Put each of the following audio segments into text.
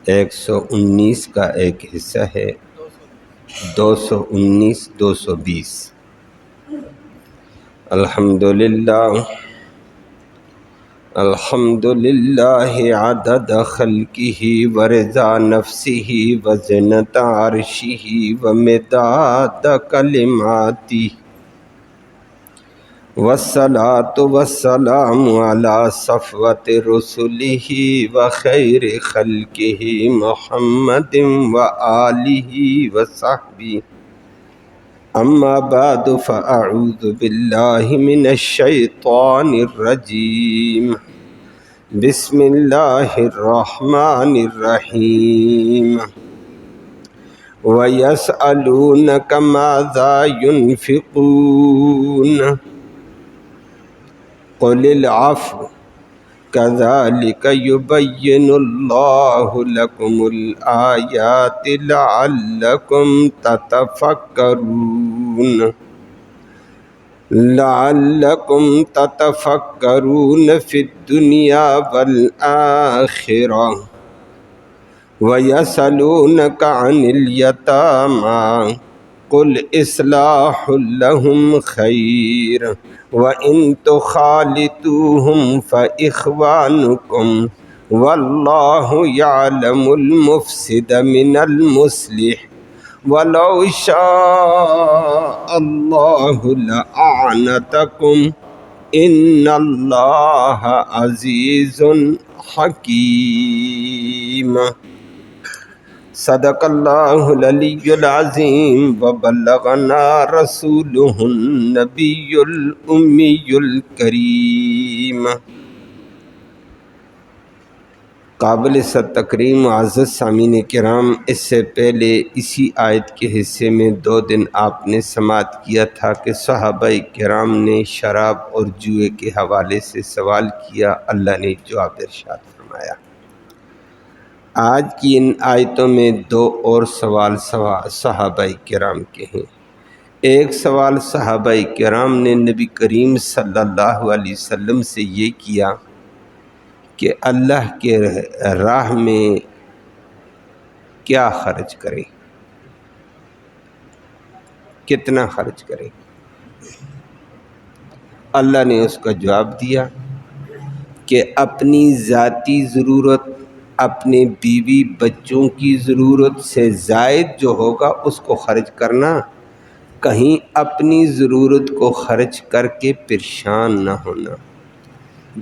119 کا ایک حصہ ہے، 219 220۔ الحمدللہ عدد خلقہ ورضا نفسہ وزنۃ عرشہ ومداد کلماتہ، والصلاۃ والسلام علی صفوۃ رسلہ وخیر خلقہ محمد وآلہ وصحبہ، اما بعد فاعوذ باللہ من الشیطان الرجیم، بسم اللہ الرحمن الرحیم۔ وَيَسْأَلُونَكَ مَاذَا يُنْفِقُونَ قُلِ الْعَفْوَ كَذَلِكَ يُبَيِّنُ اللَّهُ لَكُمُ الْآيَاتِ لَعَلَّكُمْ تَتَفَكَّرُونَ فِي الدُّنْيَا وَالْآخِرَةِ۔ وَيَسْأَلُونَكَ عَنِ الْيَتَامَى قُلْ إِصْلَاحٌ لَهُمْ خَيْرٌ وَإِن تُخَالِطُوهُمْ فَإِخْوَانُكُمْ وَاللَّهُ يَعْلَمُ الْمُفْسِدَ مِنَ الْمُصْلِحِ وَلَوْ شَاءَ اللَّهُ لَأَعْنَتَكُمْ إِنَّ اللَّهَ عَزِيزٌ حَكِيمٌ۔ صدق اللہ العلی العظیم وبلغنا رسولہ النبی الامی الکریم۔ قابل تکریم معزز سامعین کرام، اس سے پہلے اسی آیت کے حصے میں 2 دن آپ نے سماعت کیا تھا کہ صحابہ کرام نے شراب اور جوئے کے حوالے سے سوال کیا، اللہ نے جواب ارشاد فرمایا۔ آج کی ان آیتوں میں 2 اور سوال صحابہ کرام کے ہیں۔ ایک سوال صحابہ کرام نے نبی کریم صلی اللہ علیہ وسلم سے یہ کیا کہ اللہ کے راہ میں کیا خرچ کریں، کتنا خرچ کریں۔ اللہ نے اس کا جواب دیا کہ اپنی ذاتی ضرورت، اپنے بیوی بچوں کی ضرورت سے زائد جو ہوگا اس کو خرچ کرنا، کہیں اپنی ضرورت کو خرچ کر کے پریشان نہ ہونا،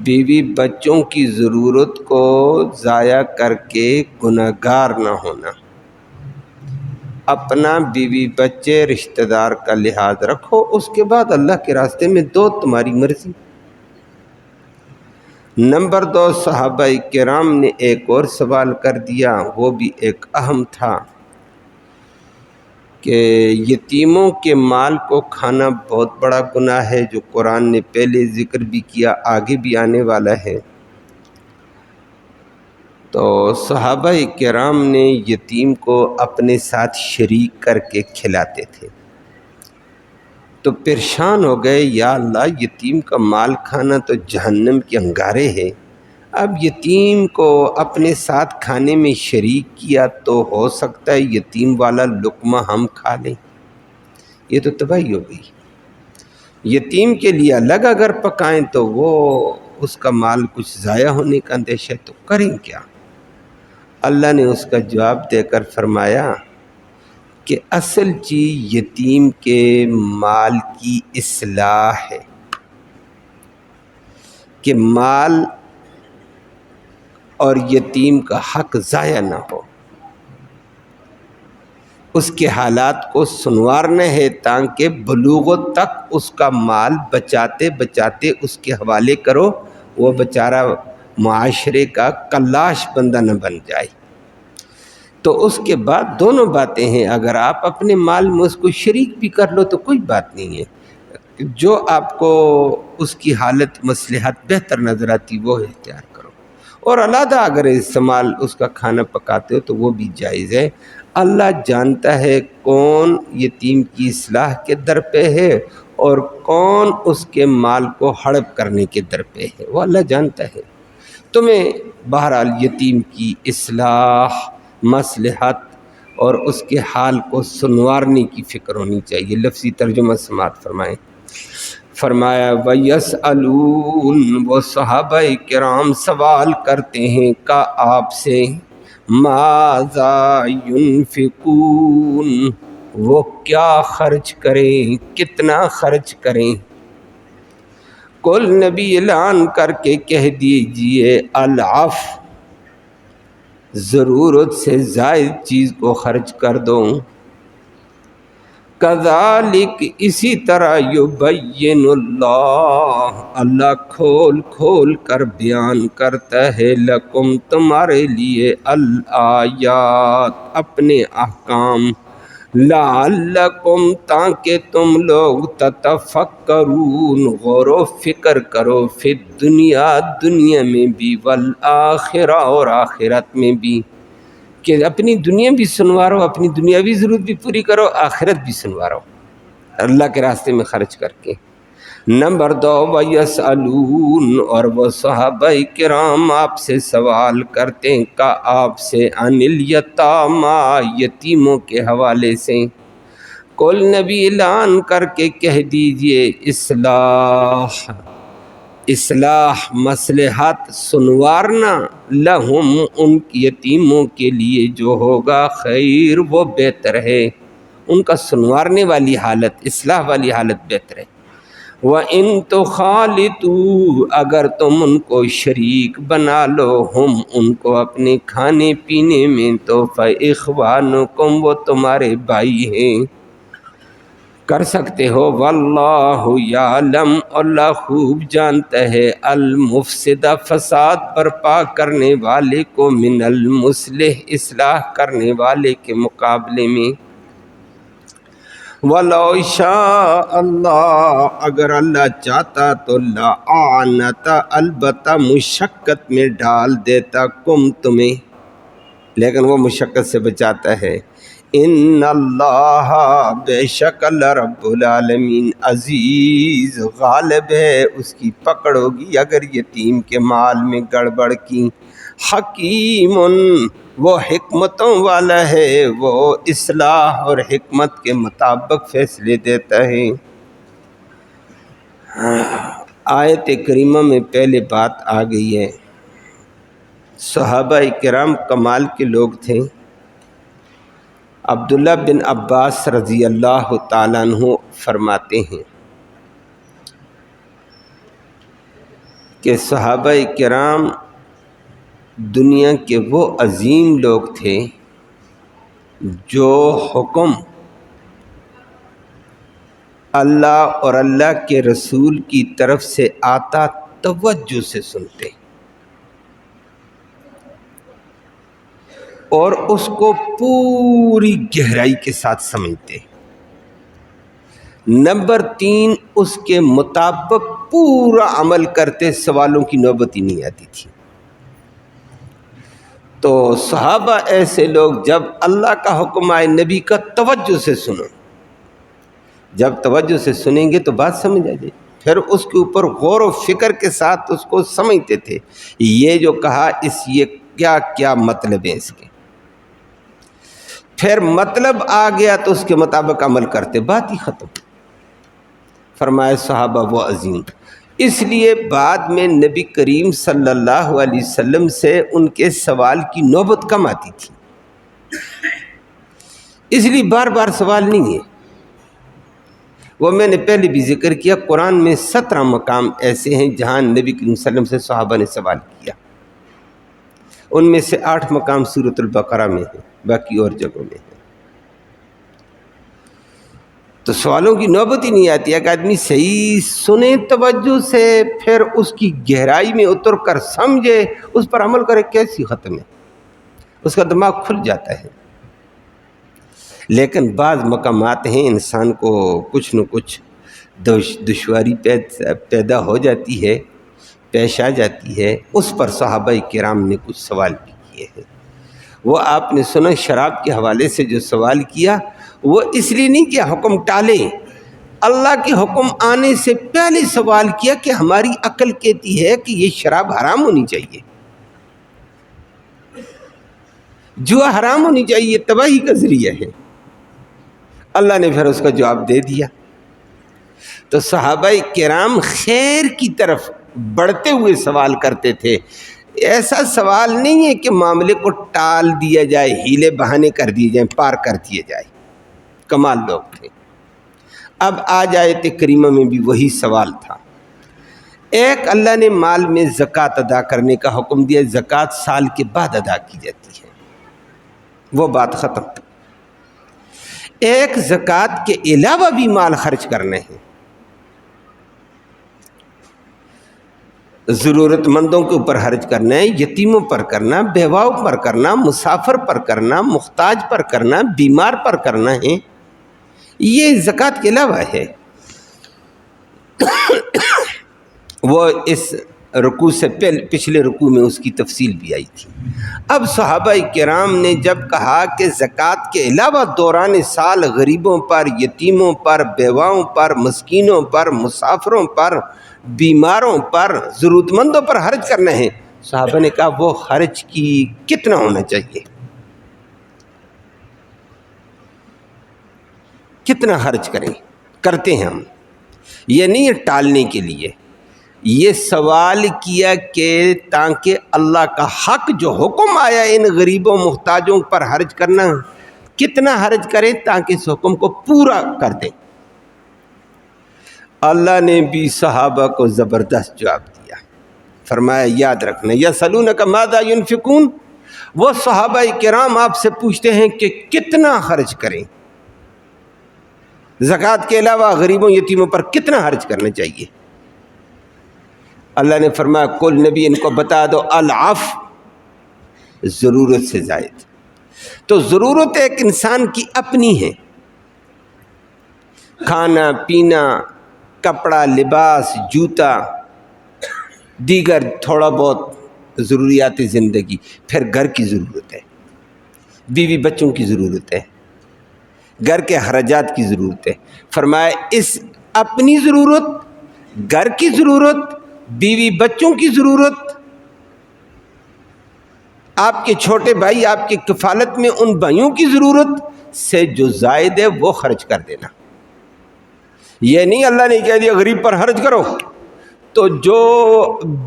بیوی بچوں کی ضرورت کو ضائع کر کے گنہگار نہ ہونا۔ اپنا بیوی بچے رشتہ دار کا لحاظ رکھو، اس کے بعد اللہ کے راستے میں دو، تمہاری مرضی۔ نمبر 2، صحابہ کرام نے ایک اور سوال کر دیا، وہ بھی ایک اہم تھا کہ یتیموں کے مال کو کھانا بہت بڑا گناہ ہے، جو قرآن نے پہلے ذکر بھی کیا، آگے بھی آنے والا ہے۔ تو صحابہ کرام نے یتیم کو اپنے ساتھ شریک کر کے کھلاتے تھے، تو پریشان ہو گئے، یا اللہ یتیم کا مال کھانا تو جہنم کے انگارے ہے، اب یتیم کو اپنے ساتھ کھانے میں شریک کیا تو ہو سکتا ہے یتیم والا لقمہ ہم کھا لیں، یہ تو تباہی ہو گئی۔ یتیم کے لیے الگ اگر پکائیں تو وہ اس کا مال کچھ ضائع ہونے کا اندیشہ، تو کریں کیا؟ اللہ نے اس کا جواب دے کر فرمایا کہ اصل چیز یتیم کے مال کی اصلاح ہے، کہ مال اور یتیم کا حق ضائع نہ ہو، اس کے حالات کو سنوارنا ہے تاکہ بلوغت تک اس کا مال بچاتے بچاتے اس کے حوالے کرو، وہ بیچارہ معاشرے کا کلاش بندہ نہ بن جائے۔ تو اس کے بعد دونوں باتیں ہیں، اگر آپ اپنے مال میں اس کو شریک بھی کر لو تو کوئی بات نہیں ہے، جو آپ کو اس کی حالت مصلحت بہتر نظر آتی وہ اختیار کرو، اور علیحدہ اگر استعمال اس کا کھانا پکاتے ہو تو وہ بھی جائز ہے۔ اللہ جانتا ہے کون یتیم کی اصلاح کے در پہ ہے اور کون اس کے مال کو ہڑپ کرنے کے در پہ ہے، وہ اللہ جانتا ہے۔ تمہیں بہرحال یتیم کی اصلاح، مصلحت اور اس کے حال کو سنوارنے کی فکر ہونی چاہیے۔ لفظی ترجمہ سماعت فرمائیں۔ فرمایا وَيَسْأَلُونَ، وہ صحابہ کرام سوال کرتے ہیں کا آپ سے، مَاذَا يُنْفِقُونَ، وہ کیا خرچ کریں، کتنا خرچ کریں۔ کل نبی اعلان کر کے کہہ دیجئے العفو، ضرورت سے زائد چیز کو خرچ کر دو۔ کذالک، اسی طرح یبین اللہ، اللہ کھول کھول کر بیان کرتا ہے، لکم، تمہارے لیے، الآیات، اپنے احکام، لعلکم، تاکہ تم لوگ، تتفکرون، غور و فکر کرو، فی الدنیا، دنیا میں بھی، والآخرہ، اور آخرت میں بھی، کہ اپنی دنیا بھی سنوارو، اپنی دنیاوی ضرورت بھی پوری کرو، آخرت بھی سنوارو اللہ کے راستے میں خرچ کر کے۔ نمبر 2، وَيَسْأَلُونَ، اور وہ صحابہ کرام آپ سے سوال کرتے ہیں کا آپ سے، عن الیتامی، یتیموں کے حوالے سے۔ کل نبی اعلان کر کے کہہ دیجئے اصلاح، مصلحت، سنوارنا، لہم، ان یتیموں کے لیے جو ہوگا، خیر، وہ بہتر ہے، ان کا سنوارنے والی حالت، اصلاح والی حالت بہتر ہے۔ وَإِن تُخَالِطُوا، اگر تم ان کو شریک بنا لو، ہم، ان کو، اپنے کھانے پینے میں، تو فَإِخْوَانُكُمْ، وہ تمہارے بھائی ہیں، کر سکتے ہو۔ واللہ یعلم، اللہ خوب جانتا ہے، المفسد، فساد برپا کرنے والے کو، من المصلح، اصلاح کرنے والے کے مقابلے میں۔ وَلَوْ شَاءَ اللہ، اگر اللہ چاہتا تو، لَأَعْنَتَ، البتہ مشقت میں ڈال دیتا، کم، تمہیں، لیکن وہ مشقت سے بچاتا ہے۔ ان اللہ، بے شک اللہ رب العالمین، عزیز، غالب ہے، اس کی پکڑ ہوگی اگر یتیم کے مال میں گڑبڑ کی۔ حکیم، وہ حکمتوں والا ہے، وہ اصلاح اور حکمت کے مطابق فیصلے دیتا ہے۔ آیت کریمہ میں پہلے بات آ گئی ہے، صحابہ کرام کمال کے لوگ تھے۔ عبداللہ بن عباس رضی اللہ تعالیٰ عنہ فرماتے ہیں کہ صحابہ کرام دنیا کے وہ عظیم لوگ تھے جو حکم اللہ اور اللہ کے رسول کی طرف سے آتا توجہ سے سنتے اور اس کو پوری گہرائی کے ساتھ سمجھتے۔ نمبر 3، اس کے مطابق پورا عمل کرتے، سوالوں کی نوبت ہی نہیں آتی تھی۔ تو صحابہ ایسے لوگ، جب اللہ کا حکم آئے، نبی کا، توجہ سے سنو، جب توجہ سے سنیں گے تو بات سمجھ آ جائے، پھر اس کے اوپر غور و فکر کے ساتھ اس کو سمجھتے تھے، یہ جو کہا، یہ کیا کیا مطلب ہے اس کے، پھر مطلب آ گیا تو اس کے مطابق عمل کرتے، بات ہی ختم۔ فرمائے صحابہ وہ عظیم، اس لیے بعد میں نبی کریم صلی اللہ علیہ وسلم سے ان کے سوال کی نوبت کم آتی تھی، اس لیے بار بار سوال نہیں ہے۔ وہ میں نے پہلے بھی ذکر کیا، قرآن میں 17 مقام ایسے ہیں جہاں نبی کریم صلی اللہ علیہ وسلم سے صحابہ نے سوال کیا، ان میں سے 8 مقام سورۃ البقرہ میں ہیں، باقی اور جگہوں میں ہیں۔ تو سوالوں کی نوبت ہی نہیں آتی ہے کہ آدمی صحیح سنے توجہ سے، پھر اس کی گہرائی میں اتر کر سمجھے، اس پر عمل کرے، کیسی ختم ہے، اس کا دماغ کھل جاتا ہے۔ لیکن بعض مقامات ہیں انسان کو کچھ نہ کچھ دشواری پیدا ہو جاتی ہے، پیش آ جاتی ہے، اس پر صحابہ کرام نے کچھ سوال کیے ہیں۔ وہ آپ نے سنا شراب کے حوالے سے جو سوال کیا، وہ اس لیے نہیں کیا حکم ٹالے، اللہ کے حکم آنے سے پہلے سوال کیا کہ ہماری عقل کہتی ہے کہ یہ شراب حرام ہونی چاہیے، جوا حرام ہونی چاہیے، تباہی کا ذریعہ ہے۔ اللہ نے پھر اس کا جواب دے دیا۔ تو صحابہ کرام خیر کی طرف بڑھتے ہوئے سوال کرتے تھے۔ ایسا سوال نہیں ہے کہ معاملے کو ٹال دیا جائے، ہیلے بہانے کر دیے جائیں، پار کر دیے جائے۔ کمال لوگ تھے۔ اب آج آیت کریمہ میں بھی وہی سوال تھا۔ ایک، اللہ نے مال میں زکوٰۃ ادا کرنے کا حکم دیا، زکوٰۃ سال کے بعد ادا کی جاتی ہے، وہ بات ختم۔ ایک، زکوٰۃ کے علاوہ بھی مال خرچ کرنے ہیں، ضرورت مندوں کے اوپر خرچ کرنا ہے، یتیموں پر کرنا، بیواؤں پر کرنا، مسافر پر کرنا، محتاج پر کرنا، بیمار پر کرنا ہے، یہ زکوٰۃ کے علاوہ ہے۔ وہ اس رکوع سے پچھلے رکوع میں اس کی تفصیل بھی آئی تھی۔ اب صحابہ کرام نے جب کہا کہ زکوٰۃ کے علاوہ دوران سال غریبوں پر، یتیموں پر، بیواؤں پر، مسکینوں پر، مسافروں پر، بیماروں پر، ضرورت مندوں پر خرچ کرنا ہے، صحابہ نے کہا وہ خرچ کی کتنا ہونا چاہیے، کتنا خرچ کریں؟ کرتے ہیں ہم، یہ نہیں ہے ٹالنے کے لیے، یہ سوال کیا کہ تاکہ اللہ کا حق جو حکم آیا ان غریبوں محتاجوں پر خرچ کرنا، کتنا خرچ کریں تاکہ اس حکم کو پورا کر دیں۔ اللہ نے بھی صحابہ کو زبردست جواب دیا، فرمایا یاد رکھنا، یسألونک ماذا ینفقون، وہ صحابہ کرام آپ سے پوچھتے ہیں کہ کتنا خرچ کریں، زکوٰۃ کے علاوہ غریبوں یتیموں پر کتنا خرچ کرنا چاہیے۔ اللہ نے فرمایا کل نبی ان کو بتا دو العفو، ضرورت سے زائد۔ تو ضرورت ایک انسان کی اپنی ہے، کھانا پینا، کپڑا لباس، جوتا، دیگر تھوڑا بہت ضروریات زندگی، پھر گھر کی ضرورت ہے، بیوی بچوں کی ضرورت ہے، گھر کے اخراجات کی ضرورت ہے۔ فرمایا اس اپنی ضرورت، گھر کی ضرورت، بیوی بچوں کی ضرورت، آپ کے چھوٹے بھائی آپ کی کفالت میں ان بھائیوں کی ضرورت سے جو زائد ہے وہ خرچ کر دینا۔ یہ نہیں اللہ نے کہہ دیا غریب پر خرچ کرو، تو جو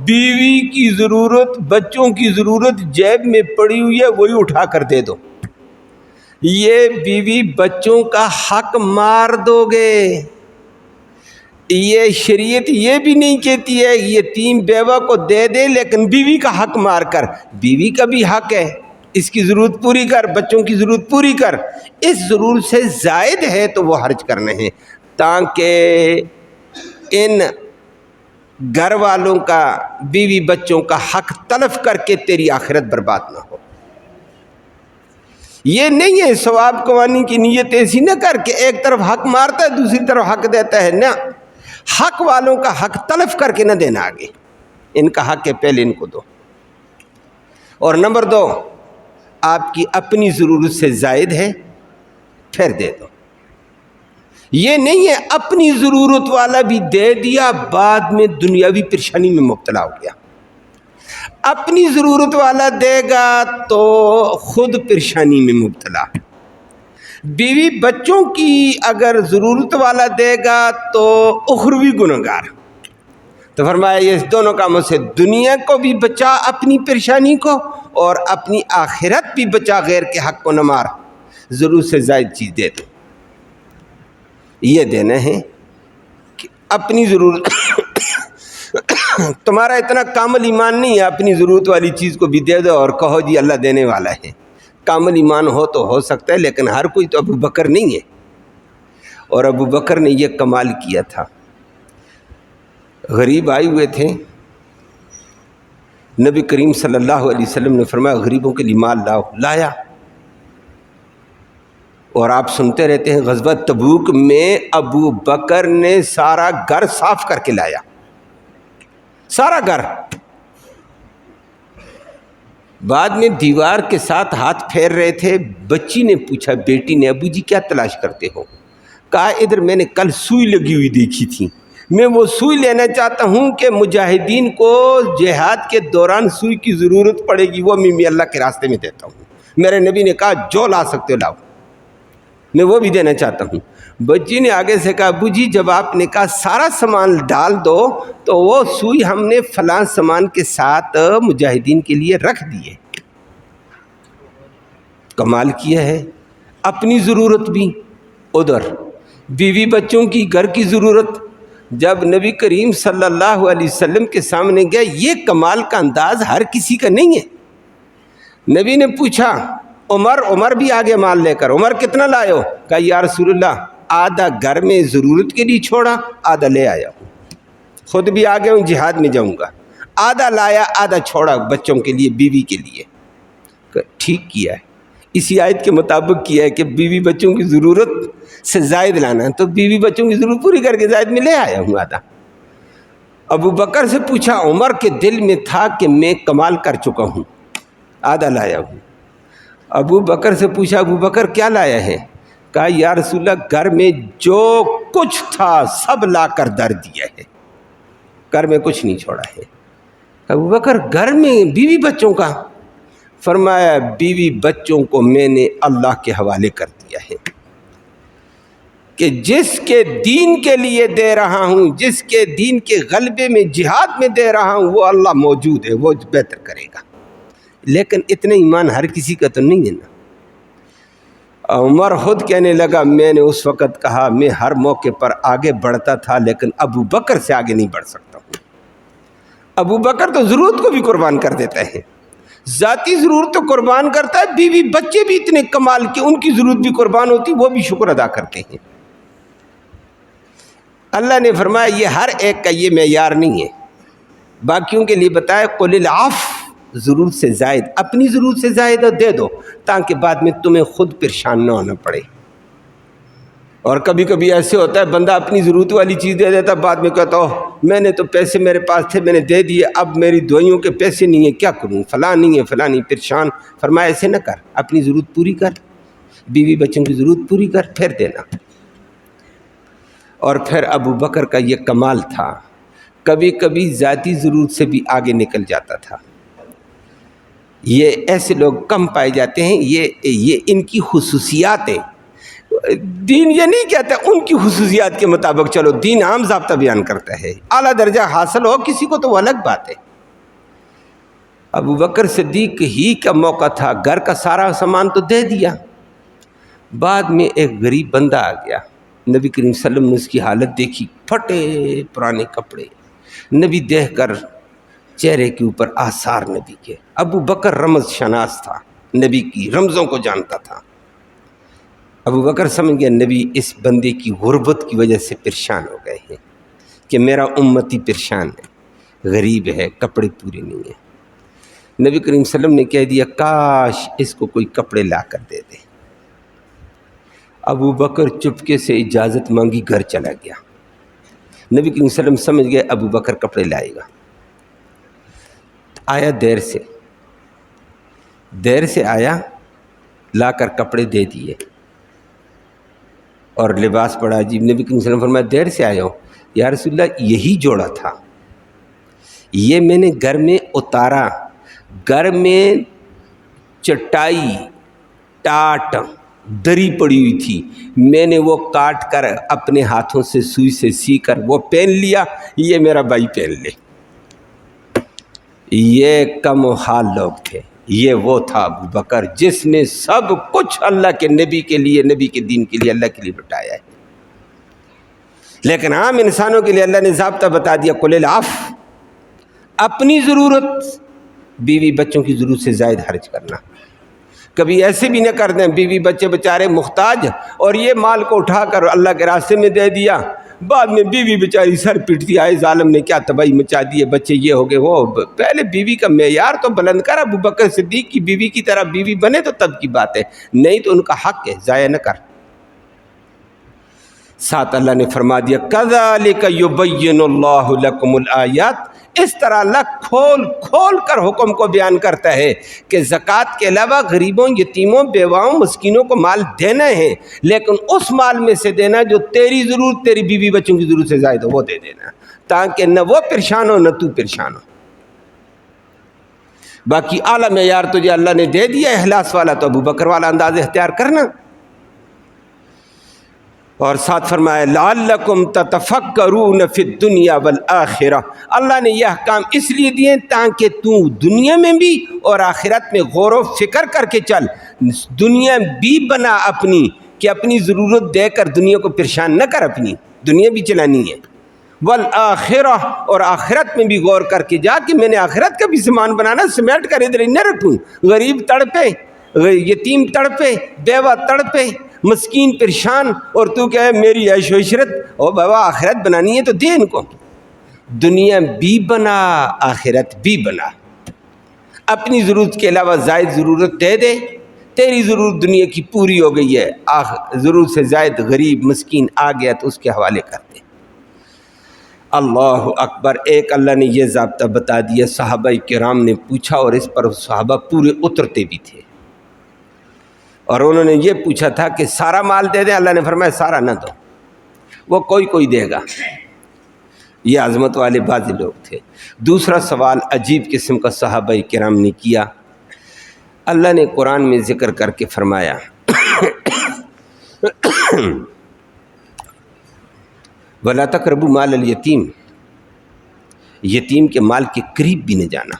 بیوی کی ضرورت، بچوں کی ضرورت جیب میں پڑی ہوئی ہے وہی اٹھا کر دے دو، یہ بیوی بچوں کا حق مار دو گے۔ یہ شریعت یہ بھی نہیں کہتی ہے یتیم بیوہ کو دے دے لیکن بیوی کا حق مار کر، بیوی کا بھی حق ہے، اس کی ضرورت پوری کر، بچوں کی ضرورت پوری کر، اس ضرورت سے زائد ہے تو وہ خرچ کرنے ہیں تاکہ ان گھر والوں کا، بیوی بچوں کا حق تلف کر کے تیری آخرت برباد نہ ہو۔ یہ نہیں ہے ثواب کمانے کی نیت ایسی نہ کر کے ایک طرف حق مارتا ہے دوسری طرف حق دیتا ہے، نہ، حق والوں کا حق تلف کر کے نہ دینا، آگے ان کا حق ہے پہلے ان کو دو، اور نمبر دو آپ کی اپنی ضرورت سے زائد ہے پھر دے دو۔ یہ نہیں ہے اپنی ضرورت والا بھی دے دیا بعد میں دنیاوی پریشانی میں مبتلا ہو گیا، اپنی ضرورت والا دے گا تو خود پریشانی میں مبتلا، بیوی بچوں کی اگر ضرورت والا دے گا تو اخروی گنہگار۔ تو فرمایا یہ دونوں کاموں سے دنیا کو بھی بچا اپنی پریشانی کو، اور اپنی آخرت بھی بچا، غیر کے حق کو نہ مار، ضرورت سے زائد چیز دے دو۔ یہ دینا ہے کہ اپنی ضرورت تمہارا اتنا کامل ایمان نہیں ہے اپنی ضرورت والی چیز کو بھی دے دو اور کہو جی اللہ دینے والا ہے۔ کامل ایمان ہو تو ہو سکتا ہے لیکن ہر کوئی تو ابو بکر نہیں ہے، اور ابو بکر نے یہ کمال کیا تھا۔ غریب آئے ہوئے تھے، نبی کریم صلی اللہ علیہ وسلم نے فرمایا غریبوں کے لیے مال لاؤ، لایا۔ اور آپ سنتے رہتے ہیں غزوہ تبوک میں ابو بکر نے سارا گھر صاف کر کے لایا، سارا گھر۔ بعد میں دیوار کے ساتھ ہاتھ پھیر رہے تھے، بچی نے پوچھا، بیٹی نے، ابو جی کیا تلاش کرتے ہو؟ کہا ادھر میں نے کل سوئی لگی ہوئی دیکھی تھی، میں وہ سوئی لینا چاہتا ہوں کہ مجاہدین کو جہاد کے دوران سوئی کی ضرورت پڑے گی، وہ میں اللہ کے راستے میں دیتا ہوں۔ میرے نبی نے کہا جو لا سکتے ہو لاؤ، میں وہ بھی دینا چاہتا ہوں۔ بچی نے آگے سے کہا ابو جی جب آپ نے کہا سارا سامان ڈال دو تو وہ سوئی ہم نے فلاں سامان کے ساتھ مجاہدین کے لیے رکھ دی ہے۔ کمال کیا ہے، اپنی ضرورت بھی ادھر، بیوی بچوں کی گھر کی ضرورت۔ جب نبی کریم صلی اللہ علیہ وسلم کے سامنے گیا، یہ کمال کا انداز ہر کسی کا نہیں ہے۔ نبی نے پوچھا عمر بھی آگے مال لے کر، عمر کتنا لائے ہو؟ کہا یا رسول اللہ آدھا گھر میں ضرورت کے لیے چھوڑا، آدھا لے آیا ہوں، خود بھی آگے ہوں جہاد میں جاؤں گا، آدھا لایا آدھا چھوڑا بچوں کے لیے بیوی کے لیے۔ ٹھیک کیا ہے، اسی آیت کے مطابق کیا ہے کہ بیوی بچوں کی ضرورت سے زائد لانا ہے، تو بیوی بچوں کی ضرورت پوری کر کے زائد میں لے آیا ہوں آدھا۔ ابو بکر سے پوچھا، عمر کے دل میں تھا کہ میں کمال کر چکا ہوں، آدھا لایا ہوں۔ ابو بکر سے پوچھا ابو بکر کیا لایا ہے؟ کہا یا رسول اللہ گھر میں جو کچھ تھا سب لا کر در دیا ہے، گھر میں کچھ نہیں چھوڑا ہے۔ ابو بکر گھر میں بیوی بچوں کا؟ فرمایا بیوی بچوں کو میں نے اللہ کے حوالے کر دیا ہے کہ جس کے دین کے لیے دے رہا ہوں، جس کے دین کے غلبے میں جہاد میں دے رہا ہوں، وہ اللہ موجود ہے، وہ بہتر کرے گا۔ لیکن اتنا ایمان ہر کسی کا تو نہیں ہے نا۔ عمر خود کہنے لگا میں نے اس وقت کہا میں ہر موقع پر آگے بڑھتا تھا لیکن ابو بکر سے آگے نہیں بڑھ سکتا ہوں۔ ابو بکر تو ضرورت کو بھی قربان کر دیتا ہے، ذاتی ضرورت تو قربان کرتا ہے، بیوی بچے بھی اتنے کمال کے ان کی ضرورت بھی قربان ہوتی، وہ بھی شکر ادا کرتے ہیں۔ اللہ نے فرمایا یہ ہر ایک کا یہ معیار نہیں ہے، باقیوں کے لیے بتایا قل العفو، ضرورت سے زائد، اپنی ضرورت سے زائد دے دو تاکہ بعد میں تمہیں خود پریشان نہ ہونا پڑے۔ اور کبھی کبھی ایسے ہوتا ہے بندہ اپنی ضرورت والی چیز دے دیتا، بعد میں کہتا ہو میں نے تو پیسے میرے پاس تھے میں نے دے دیے، اب میری دوائیوں کے پیسے نہیں ہیں کیا کروں، فلاں نہیں ہے فلاں نہیں، پریشان۔ فرمایا ایسے نہ کر، اپنی ضرورت پوری کر، بیوی بچوں کی ضرورت پوری کر، پھر دینا۔ اور پھر ابو بکر کا یہ کمال تھا، کبھی کبھی ذاتی ضرورت سے بھی آگے نکل جاتا تھا۔ یہ ایسے لوگ کم پائے جاتے ہیں، یہ ان کی خصوصیات ہیں۔ دین یہ نہیں کہتا ان کی خصوصیات کے مطابق چلو، دین عام ضابطہ بیان کرتا ہے، اعلیٰ درجہ حاصل ہو کسی کو تو وہ الگ بات ہے۔ ابو بکر صدیق ہی کا موقع تھا، گھر کا سارا سامان تو دے دیا، بعد میں ایک غریب بندہ آ گیا، نبی کریم صلی اللہ علیہ وسلم نے اس کی حالت دیکھی، پھٹے پرانے کپڑے، نبی دیکھ کر چہرے کے اوپر آثار نبی کے۔ ابو بکر رمز شناس تھا، نبی کی رمزوں کو جانتا تھا۔ ابو بکر سمجھ گیا نبی اس بندے کی غربت کی وجہ سے پریشان ہو گئے ہیں کہ میرا امتی پریشان ہے، غریب ہے، کپڑے پورے نہیں ہیں۔ نبی کریم صلی اللہ علیہ وسلم نے کہہ دیا کاش اس کو کوئی کپڑے لا کر دے دے۔ ابو بکر چپکے سے اجازت مانگی، گھر چلا گیا۔ نبی کریم صلی اللہ علیہ وسلم سمجھ گئے ابو بکر کپڑے لائے گا، آیا دیر سے آیا، لا کر کپڑے دے دیے اور لباس پڑا عجیب۔ نبی کریم صلی اللہ علیہ وسلم فرمایا دیر سے آئے ہو؟ یا رسول اللہ یہی جوڑا تھا، یہ میں نے گھر میں اتارا، گھر میں چٹائی ٹاٹ دری پڑی ہوئی تھی، میں نے وہ کاٹ کر اپنے ہاتھوں سے سوئی سے سی کر وہ پہن لیا، یہ میرا بھائی پہن لے۔ یہ کم و حال لوگ تھے، یہ وہ تھا ابو بکر جس نے سب کچھ اللہ کے نبی کے لیے، نبی کے دین کے لیے، اللہ کے لیے لٹایا ہے۔ لیکن عام انسانوں کے لیے اللہ نے ضابطہ بتا دیا قل العفو، اپنی ضرورت، بیوی بچوں کی ضرورت سے زائد خرچ کرنا۔ کبھی ایسے بھی نہ کر دیں بیوی بچے بیچارے محتاج اور یہ مال کو اٹھا کر اللہ کے راستے میں دے دیا، بعد میں بیوی بیچاری سر پٹتی آئے ظالم نے کیا تباہی مچا دی ہے، بچے یہ ہو گئے وہ۔ پہلے بیوی کا معیار تو بلند کر، ابو بکر صدیق کی بیوی کی طرح بیوی بنے تو تب کی بات ہے، نہیں تو ان کا حق ہے، ضائع نہ کر۔ ساتھ اللہ نے فرما دیا کذالک یبین اللہ لکم الآیات، اس طرح اللہ کھول کھول کر حکم کو بیان کرتا ہے کہ زکوٰۃ کے علاوہ غریبوں، یتیموں، بیواؤں، مسکینوں کو مال دینا ہے، لیکن اس مال میں سے دینا جو تیری ضرورت، تیری بیوی بچوں کی ضرورت سے زائد ہو، وہ دے دینا، تاکہ نہ وہ پریشان ہو نہ تو پریشان ہو۔ باقی اعلیٰ معیار تجھے اللہ نے دے دیا اخلاص والا، تو ابو بکر والا انداز اختیار کرنا۔ اور ساتھ فرمایا لعلکم تتفکرون فی الدنیا والآخرہ، اللہ نے یہ احکام اس لیے دیے تاکہ تو دنیا میں بھی اور آخرت میں غور و فکر کر کے چل، دنیا بھی بنا اپنی، کہ اپنی ضرورت دے کر دنیا کو پریشان نہ کر، اپنی دنیا بھی چلانی ہے، والآخرہ اور آخرت میں بھی غور کر کے جا کہ میں نے آخرت کا بھی سامان بنانا، سمیٹ کر ادھر نہ رکھوں، غریب تڑپے، یتیم تڑپے، بیوہ تڑپے، مسکین پریشان، اور تو کہے میری عیش و عشرت، او بابا آخرت بنانی ہے تو دے ان کو، دنیا بھی بنا آخرت بھی بنا، اپنی ضرورت کے علاوہ زائد ضرورت دے دے، تیری ضرورت دنیا کی پوری ہو گئی ہے، ضرورت سے زائد غریب مسکین آ گیا تو اس کے حوالے کر دے۔ اللہ اکبر، ایک اللہ نے یہ ضابطہ بتا دیا، صحابہ کرام نے پوچھا اور اس پر صحابہ پورے اترتے بھی تھے، اور انہوں نے یہ پوچھا تھا کہ سارا مال دے دیں، اللہ نے فرمایا سارا نہ دو، وہ کوئی دے گا، یہ عظمت والے بعض لوگ تھے۔ دوسرا سوال عجیب قسم کا صحابہ کرام نے کیا، اللہ نے قرآن میں ذکر کر کے فرمایا وَلَا تَقْرَبُوا مَالَ الْيَتِيمِ، یتیم کے مال کے قریب بھی نہ جانا۔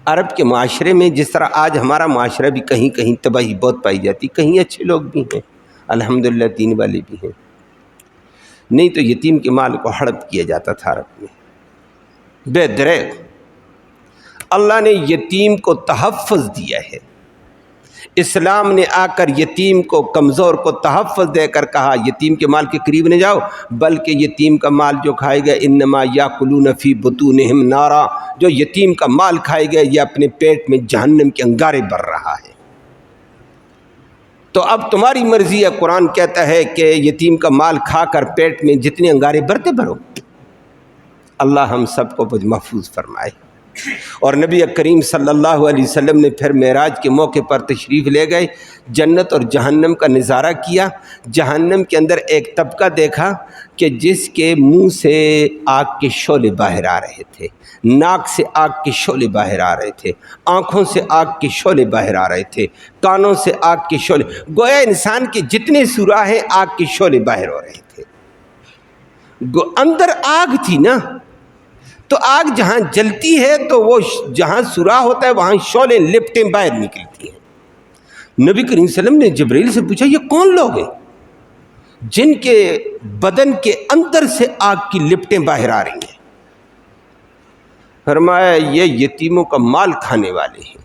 عرب کے معاشرے میں جس طرح آج ہمارا معاشرہ بھی کہیں کہیں تباہی بہت پائی جاتی، کہیں اچھے لوگ بھی ہیں الحمدللہ، دین والے بھی ہیں، نہیں تو یتیم کے مال کو ہڑپ کیا جاتا تھا عرب میں بے دریغ۔ اللہ نے یتیم کو تحفظ دیا ہے، اسلام نے آ کر یتیم کو، کمزور کو تحفظ دے کر کہا یتیم کے مال کے قریب نہ جاؤ، بلکہ یتیم کا مال جو کھائے گا انما یاکلون فی بطونہم نارا، جو یتیم کا مال کھائے گا یہ اپنے پیٹ میں جہنم کے انگارے بھر رہا ہے۔ تو اب تمہاری مرضی ہے، قرآن کہتا ہے کہ یتیم کا مال کھا کر پیٹ میں جتنے انگارے بھرتے بھرو، اللہ ہم سب کو محفوظ فرمائے۔ اور نبی کریم صلی اللہ علیہ وسلم نے پھر معراج کے موقع پر تشریف لے گئے، جنت اور جہنم کا نظارہ کیا، جہنم کے اندر ایک طبقہ دیکھا کہ جس کے منہ سے آگ کے شعلے باہر آ رہے تھے، ناک سے آگ کے شعلے باہر آ رہے تھے، آنکھوں سے آگ کے شعلے باہر آ رہے تھے، کانوں سے آگ کے شعلے، گویا انسان کے جتنے سوراخ ہیں آگ کے شعلے باہر ہو رہے تھے، اندر آگ تھی نا، تو آگ جہاں جلتی ہے تو وہ جہاں سوراخ ہوتا ہے وہاں شعلے لپٹیں باہر نکلتی ہیں۔ نبی کریم صلی اللہ علیہ وسلم نے جبرائیل سے پوچھا یہ کون لوگ ہیں جن کے بدن کے اندر سے آگ کی لپٹیں باہر آ رہی ہیں؟ فرمایا یہ یتیموں کا مال کھانے والے ہیں،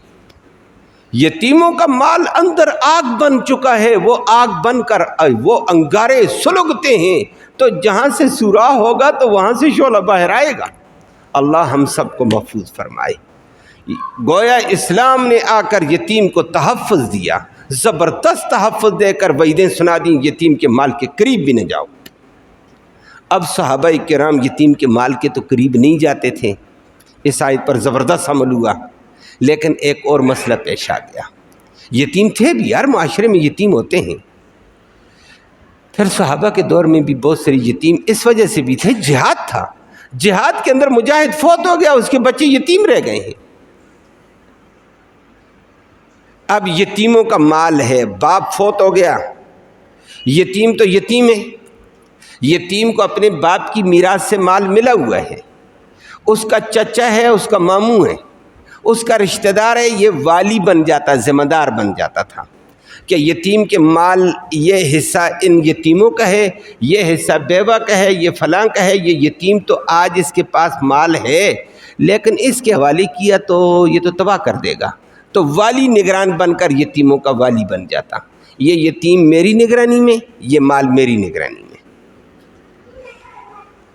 یتیموں کا مال اندر آگ بن چکا ہے، وہ آگ بن کر وہ انگارے سلگتے ہیں، تو جہاں سے سوراخ ہوگا تو وہاں سے شعلہ باہر آئے گا۔ اللہ ہم سب کو محفوظ فرمائے۔ گویا اسلام نے آ کر یتیم کو تحفظ دیا، زبردست تحفظ دے کر وعیدیں سنا دیں یتیم کے مال کے قریب بھی نہ جاؤ۔ اب صحابہ کرام یتیم کے مال کے تو قریب نہیں جاتے تھے، اس آیت پر زبردست عمل ہوا، لیکن ایک اور مسئلہ پیش آ گیا، یتیم تھے بھی یار، معاشرے میں یتیم ہوتے ہیں، پھر صحابہ کے دور میں بھی بہت ساری یتیم اس وجہ سے بھی تھے، جہاد تھا، جہاد کے اندر مجاہد فوت ہو گیا، اس کے بچے یتیم رہ گئے ہیں۔ اب یتیموں کا مال ہے، باپ فوت ہو گیا، یتیم تو یتیم ہے، یتیم کو اپنے باپ کی میراث سے مال ملا ہوا ہے، اس کا چچا ہے، اس کا ماموں ہے، اس کا رشتہ دار ہے، یہ والی بن جاتا، ذمہ دار بن جاتا تھا کہ یتیم کے مال یہ حصہ ان یتیموں کا ہے، یہ حصہ بیوہ کا ہے، یہ فلاں کا ہے، یہ یتیم تو آج اس کے پاس مال ہے لیکن اس کے حوالے کیا تو یہ تو تباہ کر دے گا، تو والی نگران بن کر یتیموں کا والی بن جاتا، یہ یتیم میری نگرانی میں، یہ مال میری نگرانی میں،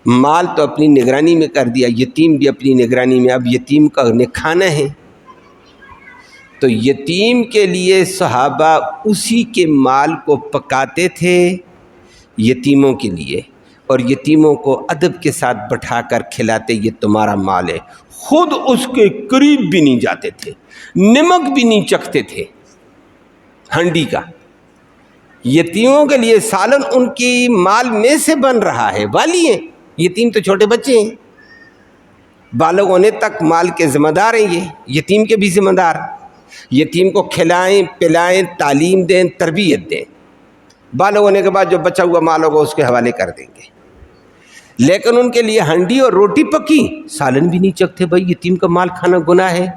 مال تو اپنی نگرانی میں کر دیا، یتیم بھی اپنی نگرانی میں، اب یتیم کا کھانا ہے، تو یتیم کے لیے صحابہ اسی کے مال کو پکاتے تھے یتیموں کے لیے، اور یتیموں کو ادب کے ساتھ بٹھا کر کھلاتے، یہ تمہارا مال ہے، خود اس کے قریب بھی نہیں جاتے تھے، نمک بھی نہیں چکھتے تھے ہنڈی کا، یتیموں کے لیے سالن ان کی مال میں سے بن رہا ہے، والی ہیں، یتیم تو چھوٹے بچے ہیں، بالغ ہونے تک مال کے ذمہ دار ہیں، یہ یتیم کے بھی ذمہ دار، یتیم کو کھلائیں پلائیں، تعلیم دیں، تربیت دیں، بالغ ہونے کے بعد جو بچا ہوا مال ہوگا اس کے حوالے کر دیں گے۔ لیکن ان کے لیے ہنڈی اور روٹی پکی، سالن بھی نہیں چکھتے، بھائی یتیم کا مال کھانا گناہ ہے۔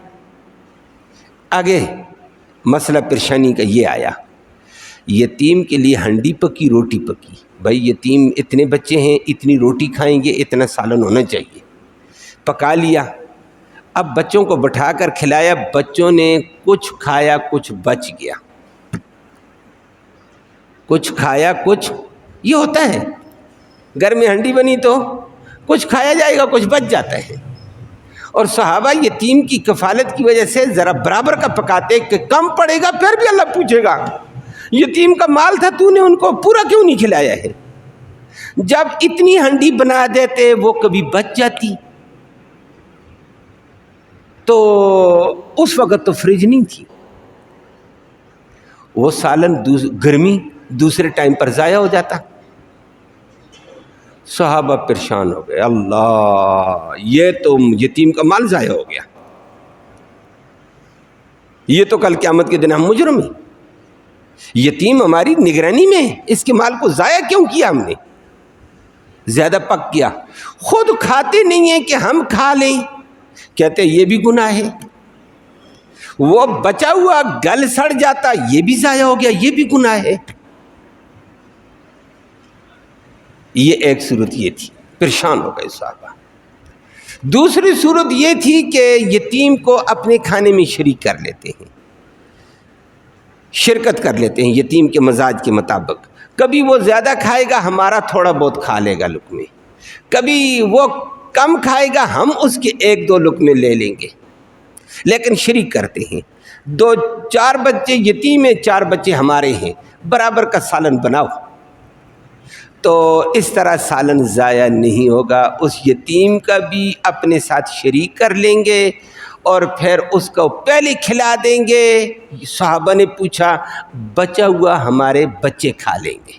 آگے مسئلہ پریشانی کا یہ آیا، یتیم کے لیے ہنڈی پکی روٹی پکی، بھائی یتیم اتنے بچے ہیں، اتنی روٹی کھائیں گے، اتنا سالن ہونا چاہیے، پکا لیا۔ اب بچوں کو بٹھا کر کھلایا، بچوں نے کچھ کھایا کچھ بچ گیا، کچھ کھایا کچھ، یہ ہوتا ہے گھر میں ہنڈی بنی تو کچھ کھایا جائے گا کچھ بچ جاتا ہے۔ اور صحابہ یتیم کی کفالت کی وجہ سے ذرا برابر کا پکاتے کہ کم پڑے گا پھر بھی اللہ پوچھے گا یتیم کا مال تھا تو نے ان کو پورا کیوں نہیں کھلایا ہے۔ جب اتنی ہنڈی بنا دیتے وہ کبھی بچ جاتی، تو اس وقت تو فریج نہیں تھی، وہ سالن گرمی دوسرے ٹائم پر ضائع ہو جاتا۔ صحابہ پریشان ہو گئے، اللہ یہ تو یتیم کا مال ضائع ہو گیا، یہ تو کل قیامت کے دن ہم مجرم ہیں، یتیم ہماری نگرانی میں، اس کے مال کو ضائع کیوں کیا ہم نے، زیادہ پک گیا۔ خود کھاتے نہیں ہیں کہ ہم کھا لیں، کہتے یہ بھی گناہ ہے، وہ بچا ہوا گل سڑ جاتا یہ بھی ضائع ہو گیا، یہ بھی گناہ ہے۔ یہ ایک صورت یہ تھی، پریشان ہو گئے صحابہ۔ دوسری صورت یہ تھی کہ یتیم کو اپنے کھانے میں شریک کر لیتے ہیں، شرکت کر لیتے ہیں یتیم کے مزاج کے مطابق، کبھی وہ زیادہ کھائے گا ہمارا تھوڑا بہت کھا لے گا لقمے، کبھی وہ کم کھائے گا ہم اس کے ایک دو لقمے لے لیں گے، لیکن شریک کرتے ہیں۔ چار بچے یتیم ہیں، 4 بچے ہمارے ہیں، برابر کا سالن بناؤ، تو اس طرح سالن ضائع نہیں ہوگا، اس یتیم کا بھی اپنے ساتھ شریک کر لیں گے اور پھر اس کو پہلے کھلا دیں گے۔ صحابہ نے پوچھا بچا ہوا ہمارے بچے کھا لیں گے،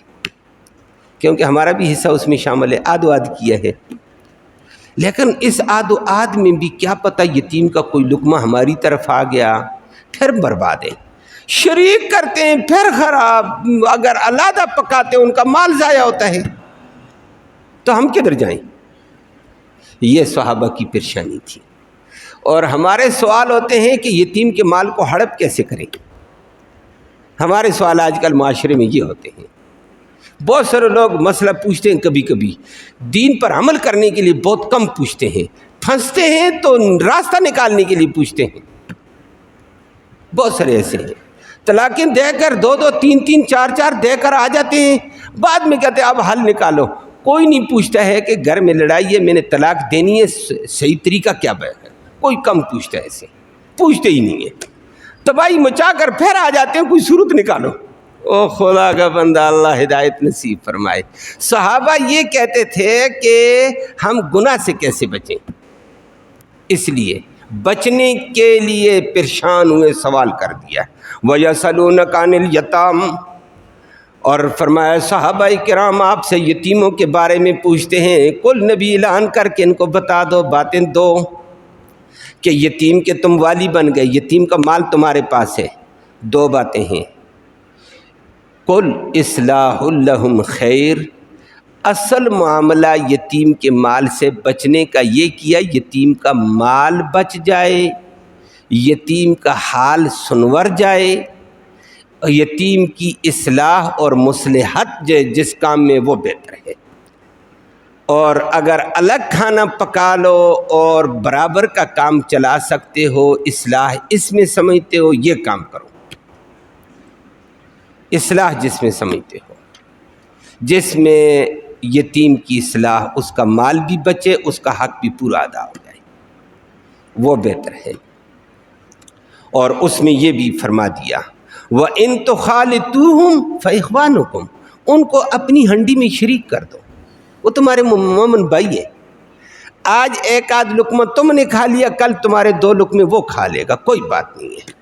کیونکہ ہمارا بھی حصہ اس میں شامل ہے، آدھ آدھ کیا ہے، لیکن اس آدھ و آدھ میں بھی کیا پتہ یتیم کا کوئی لقمہ ہماری طرف آ گیا، پھر برباد ہے۔ شریک کرتے ہیں پھر خراب، اگر علیحدہ پکاتے ہیں ان کا مال ضائع ہوتا ہے، تو ہم کدھر جائیں؟ یہ صحابہ کی پریشانی تھی۔ اور ہمارے سوال ہوتے ہیں کہ یتیم کے مال کو ہڑپ کیسے کریں، ہمارے سوال آج کل معاشرے میں یہ ہوتے ہیں۔ بہت سارے لوگ مسئلہ پوچھتے ہیں، کبھی کبھی دین پر عمل کرنے کے لیے بہت کم پوچھتے ہیں، پھنستے ہیں تو راستہ نکالنے کے لیے پوچھتے ہیں، بہت سارے ایسے ہیں، طلاقیں دے کر 2 3 4 دے کر آ جاتے ہیں، بعد میں کہتے ہیں اب حل نکالو۔ کوئی نہیں پوچھتا ہے کہ گھر میں لڑائی ہے، میں نے طلاق دینی ہے، صحیح طریقہ کیا ہے، کوئی کم پوچھتا ہے، ایسے پوچھتے ہی نہیں ہے، تباہی مچا کر پھر آ جاتے ہیں، کوئی صورت نکالو۔ او خدا کا بندہ، اللہ ہدایت نصیب فرمائے۔ صحابہ یہ کہتے تھے کہ ہم گناہ سے کیسے بچیں، اس لیے بچنے کے لیے پریشان ہوئے، سوال کر دیا وَيَسْأَلُونَكَ عَنِ الْيَتَامِ، اور فرمایا صحابہ کرام آپ سے یتیموں کے بارے میں پوچھتے ہیں، کل نبی اعلان کر کے ان کو بتا دو، باتیں دو کہ یتیم کے تم والی بن گئے، یتیم کا مال تمہارے پاس ہے۔ 2 باتیں ہیں، قل اصلاح لہم خیر، اصل معاملہ یتیم کے مال سے بچنے کا یہ کیا یتیم کا مال بچ جائے، یتیم کا حال سنور جائے، یتیم کی اصلاح اور مصلحت جس کام میں وہ بہتر ہے۔ اور اگر الگ کھانا پکا لو اور برابر کا کام چلا سکتے ہو، اصلاح اس میں سمجھتے ہو، یہ کام کرو، اصلاح جس میں سمجھتے ہو، جس میں یتیم کی اصلاح، اس کا مال بھی بچے، اس کا حق بھی پورا ادا ہو جائے، وہ بہتر ہے۔ اور اس میں یہ بھی فرما دیا وَإِن تُخَالِطُوهُمْ فَإِخْوَانُكُمْ، ان کو اپنی ہنڈی میں شریک کر دو، وہ تمہارے مومن بھائی ہے، آج ایک آدھ لقمہ تم نے کھا لیا، کل تمہارے 2 لقمے وہ کھا لے گا، کوئی بات نہیں ہے۔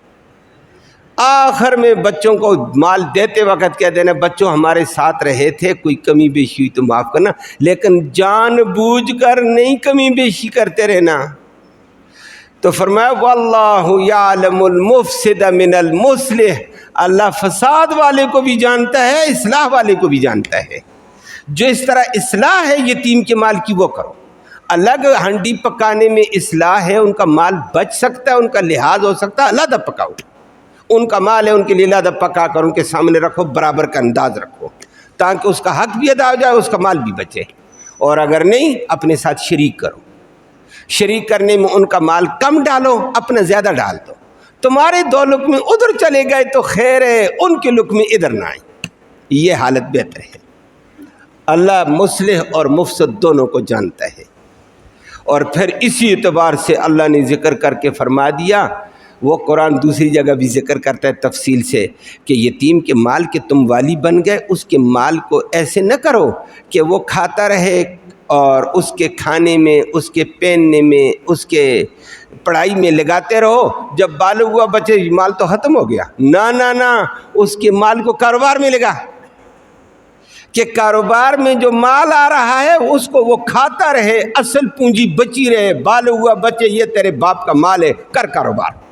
آخر میں بچوں کو مال دیتے وقت کہہ دینا بچوں ہمارے ساتھ رہے تھے، کوئی کمی بیشی ہوئی تو معاف کرنا، لیکن جان بوجھ کر نہیں کمی بیشی کرتے رہنا، تو فرمایا واللہ یعلم المفسد من المصلح، اللہ فساد والے کو بھی جانتا ہے، اصلاح والے کو بھی جانتا ہے۔ جو اس طرح اصلاح ہے یتیم کے مال کی وہ کرو، الگ ہنڈی پکانے میں اصلاح ہے، ان کا مال بچ سکتا ہے، ان کا لحاظ ہو سکتا ہے، علیحدہ پکاؤ، ان کا مال ہے، ان کے لیے علیحدہ پکا کر ان کے سامنے رکھو، برابر کا انداز رکھو تاکہ اس کا حق بھی ادا ہو جائے، اس کا مال بھی بچے۔ اور اگر نہیں، اپنے ساتھ شریک کرو، شریک کرنے میں ان کا مال کم ڈالو، اپنا زیادہ ڈال دو، تمہارے 2 لقمے ادھر چلے گئے تو خیر ہے، ان کے لقمے ادھر نہ آئیں، یہ حالت بہتر ہے۔ اللہ مصلح اور مفسد دونوں کو جانتا ہے۔ اور پھر اسی اعتبار سے اللہ نے ذکر کر کے فرما دیا، وہ قرآن دوسری جگہ بھی ذکر کرتا ہے تفصیل سے کہ یتیم کے مال کے تم والی بن گئے، اس کے مال کو ایسے نہ کرو کہ وہ کھاتا رہے اور اس کے کھانے میں، اس کے پہننے میں، اس کے پڑھائی میں لگاتے رہو، جب بالغ ہوا بچے مال تو ختم ہو گیا۔ نہ، اس کے مال کو کاروبار میں لگا، کہ کاروبار میں جو مال آ رہا ہے اس کو وہ کھاتا رہے، اصل پونجی بچی رہے، بالغ ہوا بچے یہ تیرے باپ کا مال ہے، کر کاروبار۔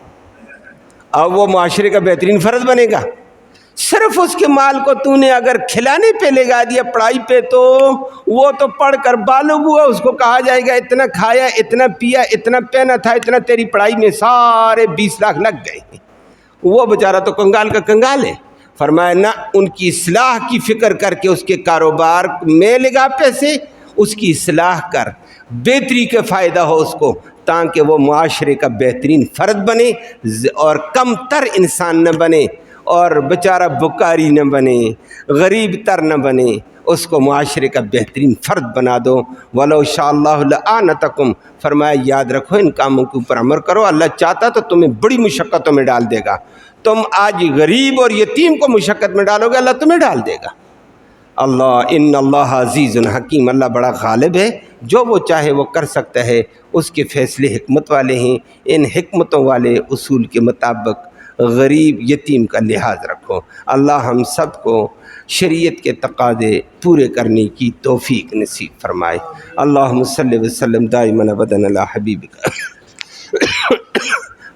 اب وہ معاشرے کا بہترین فرد بنے گا۔ صرف اس کے مال کو تو نے اگر کھلانے پہ لگا دیا، پڑھائی پہ، تو وہ تو پڑھ کر بالغ ہوا، اس کو کہا جائے گا اتنا کھایا، اتنا پیا، اتنا پہنا تھا، اتنا تیری پڑھائی میں سارے 20 لاکھ لگ گئے، وہ بیچارہ تو کنگال کا کنگال ہے۔ فرمایا نہ، ان کی اصلاح کی فکر کر کے اس کے کاروبار میں لگا پیسے، اس کی اصلاح کر، بہتری کا فائدہ ہو اس کو، تاکہ وہ معاشرے کا بہترین فرد بنے اور کم تر انسان نہ بنے، اور بیچارہ بکاری نہ بنے، غریب تر نہ بنے، اس کو معاشرے کا بہترین فرد بنا دو۔ وَلَوْ شَاءَ اللَّهُ لَأَعْنَتَكُمْ، فرمایا یاد رکھو ان کاموں کے اوپر عمل کرو، اللہ چاہتا تو تمہیں بڑی مشقتوں میں ڈال دے گا، تم آج غریب اور یتیم کو مشقت میں ڈالو گے، اللہ تمہیں ڈال دے گا۔ اللہ ان اللہ عزیز حکیم، اللہ بڑا غالب ہے، جو وہ چاہے وہ کر سکتا ہے، اس کے فیصلے حکمت والے ہیں۔ ان حکمتوں والے اصول کے مطابق غریب یتیم کا لحاظ رکھو۔ اللہ ہم سب کو شریعت کے تقاضے پورے کرنے کی توفیق نصیب فرمائے۔ اللہم صلی وسلم دائما ابدا علی حبیبک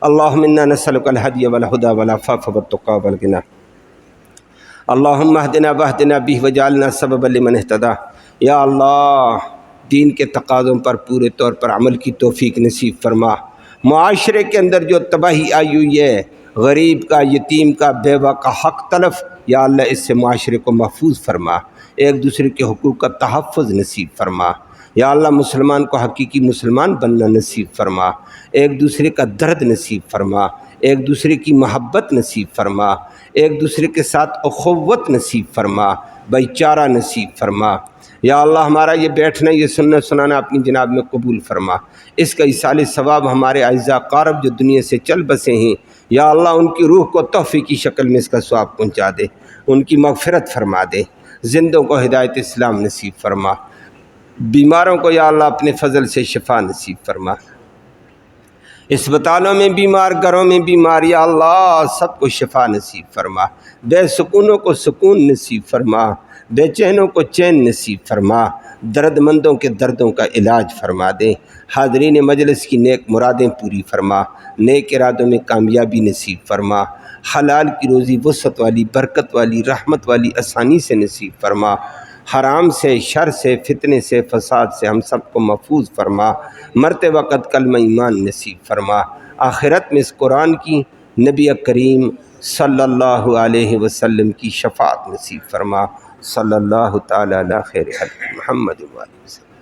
اللہم انا نسألک الہدی والہدی والعفاف والتقی والغنی، اللہم اہدنا واہدنا بہ وجعلنا سببا لمن اہتدی۔ یا اللہ دین کے تقاضوں پر پورے طور پر عمل کی توفیق نصیب فرما۔ معاشرے کے اندر جو تباہی آئی ہوئی ہے، غریب کا، یتیم کا، بیوہ کا حق تلف، یا اللہ اس سے معاشرے کو محفوظ فرما، ایک دوسرے کے حقوق کا تحفظ نصیب فرما۔ یا اللہ مسلمان کو حقیقی مسلمان بننا نصیب فرما، ایک دوسرے کا درد نصیب فرما، ایک دوسرے کی محبت نصیب فرما، ایک دوسرے کے ساتھ اخوت نصیب فرما، بھائی چارہ نصیب فرما۔ یا اللہ ہمارا یہ بیٹھنا، یہ سننا سنانا اپنی جناب میں قبول فرما، اس کا ایصال ثواب ہمارے اعزاء قارب جو دنیا سے چل بسے ہیں، یا اللہ ان کی روح کو تحفے کی شکل میں اس کا ثواب پہنچا دے، ان کی مغفرت فرما دے، زندوں کو ہدایت اسلام نصیب فرما، بیماروں کو یا اللہ اپنے فضل سے شفا نصیب فرما، اسپتالوں میں بیمار، گھروں میں بیمار، یا اللہ سب کو شفا نصیب فرما، بے سکونوں کو سکون نصیب فرما، بے چینوں کو چین نصیب فرما، درد مندوں کے دردوں کا علاج فرما دے، حاضرین مجلس کی نیک مرادیں پوری فرما، نیک ارادوں میں کامیابی نصیب فرما، حلال کی روزی وسعت والی، برکت والی، رحمت والی، آسانی سے نصیب فرما، حرام سے، شر سے، فتنے سے، فساد سے ہم سب کو محفوظ فرما، مرتے وقت کلمہ ایمان نصیب فرما، آخرت میں اس قرآن کی نبی کریم صلی اللہ علیہ وسلم کی شفاعت نصیب فرما۔ صلی اللہ تعالی علی خیر خلق محمد و آلہ وسلم۔